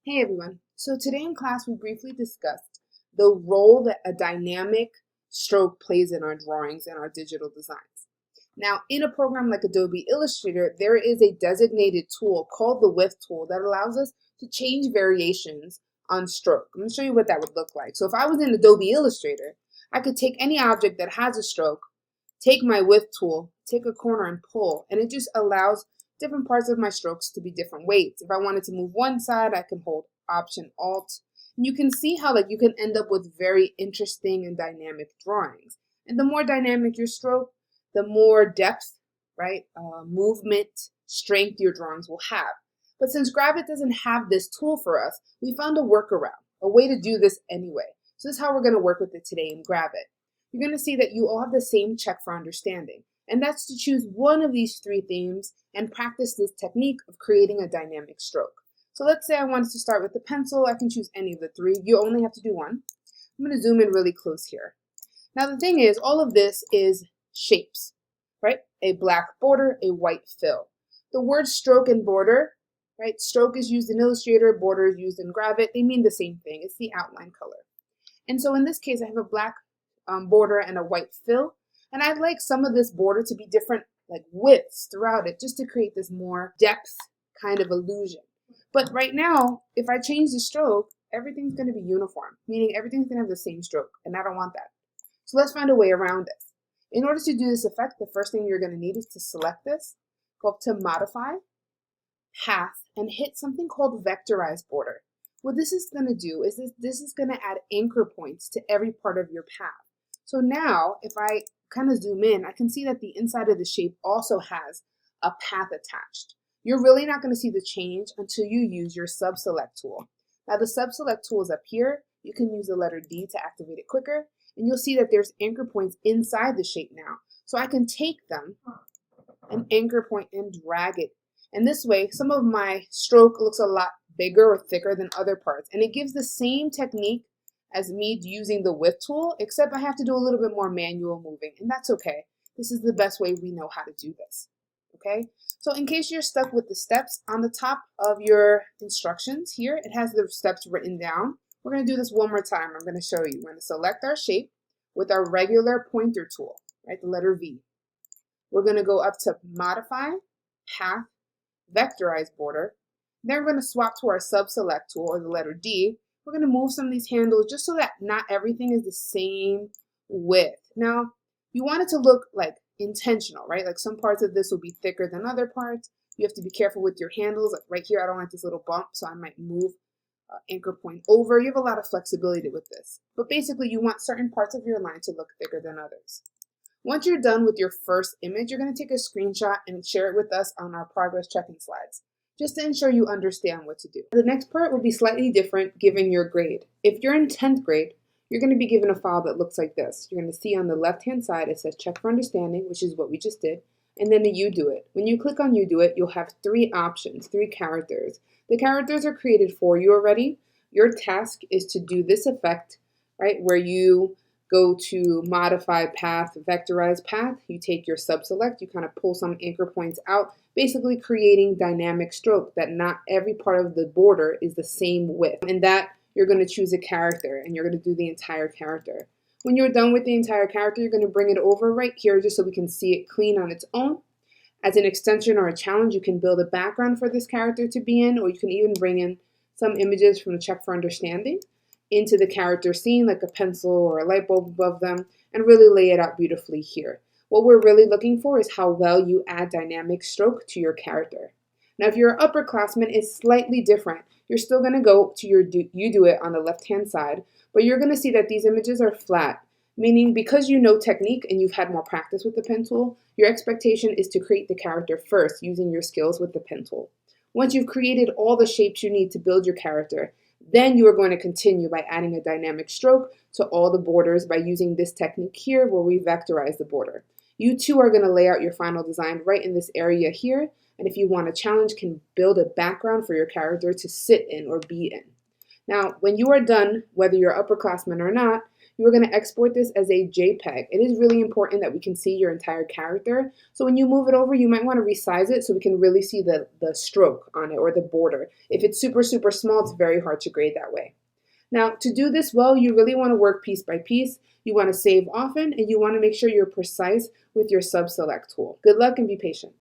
Hey everyone. So today in class we briefly discussed the role that a dynamic stroke plays in our drawings and our digital designs. Now, in a program like Adobe Illustrator, there is a designated tool called the width tool that allows us to change variations on stroke. I'm going to show you what that would look like. So if I was in Adobe Illustrator, I could take any object that has a stroke, take my width tool, take a corner and pull, and it just allows different parts of my strokes to be different weights. If I wanted to move one side, I can hold Option Alt. And you can see how you can end up with very interesting and dynamic drawings. And the more dynamic your stroke, the more depth, right, movement, strength your drawings will have. But since Gravit doesn't have this tool for us, we found a workaround, a way to do this anyway. So this is how we're going to work with it today in Gravit. You're going to see that you all have the same check for understanding. And that's to choose one of these three themes and practice this technique of creating a dynamic stroke. So let's say I wanted to start with the pencil. I can choose any of the three. You only have to do one. I'm going to zoom in really close here. Now the thing is, all of this is shapes, right? A black border, a white fill. The words stroke and border, right? Stroke is used in Illustrator, border is used in Gravit. They mean the same thing. It's the outline color. And so in this case, I have a black border and a white fill. And I'd like some of this border to be different, like widths throughout it, just to create this more depth kind of illusion. But right now, if I change the stroke, everything's going to be uniform, meaning everything's going to have the same stroke, and I don't want that. So let's find a way around this. In order to do this effect, the first thing you're going to need is to select this, go up to Modify, Path, and hit something called Vectorize Border. What this is going to do is this is going to add anchor points to every part of your path. So now, if I kind of zoom in, I can see that the inside of the shape also has a path attached. You're really not going to see the change until you use your sub-select tool. Now the sub-select tool is up here. You can use the letter D to activate it quicker, and you'll see that there's anchor points inside the shape now. So I can take them, an anchor point, and drag it. And this way, some of my stroke looks a lot bigger or thicker than other parts, and it gives the same technique as me using the width tool, except I have to do a little bit more manual moving, and that's okay. This is the best way we know how to do this, okay? So in case you're stuck with the steps, on the top of your instructions here, it has the steps written down. We're gonna do this one more time. I'm gonna show you. We're gonna select our shape with our regular pointer tool, right, the letter V. We're gonna go up to Modify, Path, Vectorize Border. Then we're gonna swap to our sub-select tool, or the letter D. We're going to move some of these handles just so that not everything is the same width. Now, you want it to look like intentional, right? Like some parts of this will be thicker than other parts. You have to be careful with your handles. Like right here, I don't like this little bump, so I might move anchor point over. You have a lot of flexibility with this. But basically, you want certain parts of your line to look thicker than others. Once you're done with your first image, you're going to take a screenshot and share it with us on our progress checking slides, just to ensure you understand what to do. The next part will be slightly different given your grade. If you're in 10th grade, you're going to be given a file that looks like this. You're going to see on the left-hand side, it says check for understanding, which is what we just did, and then the you do it. When you click on you do it, you'll have three options, three characters. The characters are created for you already. Your task is to do this effect, right, where you go to Modify Path, Vectorize Path. You take your sub-select, you kind of pull some anchor points out, basically creating dynamic stroke that not every part of the border is the same width. And that you're going to choose a character and you're going to do the entire character. When you're done with the entire character, you're going to bring it over right here just so we can see it clean on its own. As an extension or a challenge, you can build a background for this character to be in, or you can even bring in some images from the check for understanding into the character scene, like a pencil or a light bulb above them, and really lay it out beautifully here. What we're really looking for is how well you add dynamic stroke to your character. Now, if you're an upperclassman, it's slightly different. You're still going to go to your you do it on the left-hand side, but you're going to see that these images are flat, meaning because you know technique and you've had more practice with the pen tool, your expectation is to create the character first using your skills with the pen tool. Once you've created all the shapes you need to build your character, then you are going to continue by adding a dynamic stroke to all the borders by using this technique here where we vectorize the border. You too are going to lay out your final design right in this area here, and if you want a challenge, can build a background for your character to sit in or be in. Now, when you are done, whether you're upperclassman or not, you are going to export this as a JPEG. It is really important that we can see your entire character. So when you move it over, you might want to resize it so we can really see the stroke on it or the border. If it's super, super small, it's very hard to grade that way. Now, to do this well, you really want to work piece by piece. You want to save often, and you want to make sure you're precise with your sub-select tool. Good luck and be patient.